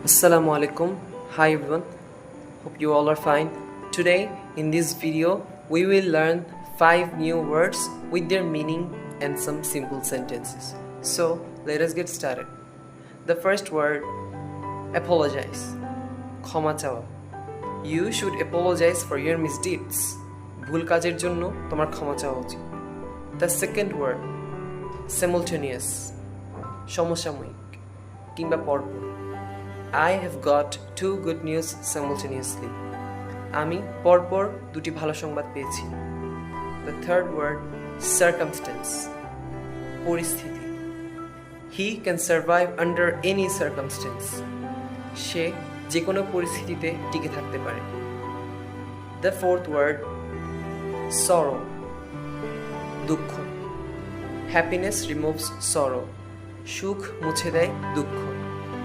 Assalamu alaikum. Hi everyone. Hope you all are fine. Today in this video we will learn 5 new words with their meaning and some simple sentences. So let us get started. The first word, apologize. ক্ষমা চাওয়া. You should apologize for your misdeeds. ভুল কাজের জন্য তোমার ক্ষমা চাওয়া উচিত. The second word, simultaneous. সমসাময়িক কিংবা পরপর. I have got 2 good news simultaneously. আমি পরপর দুটি ভালো সংবাদ পেয়েছি. The third word, circumstance. পরিস্থিতি. He can survive under any circumstance. সে যে কোনো পরিস্থিতিতে টিকে থাকতে পারে. The fourth word, sorrow. দুঃখ. Happiness removes sorrow. সুখ মুছে দেয় দুঃখ.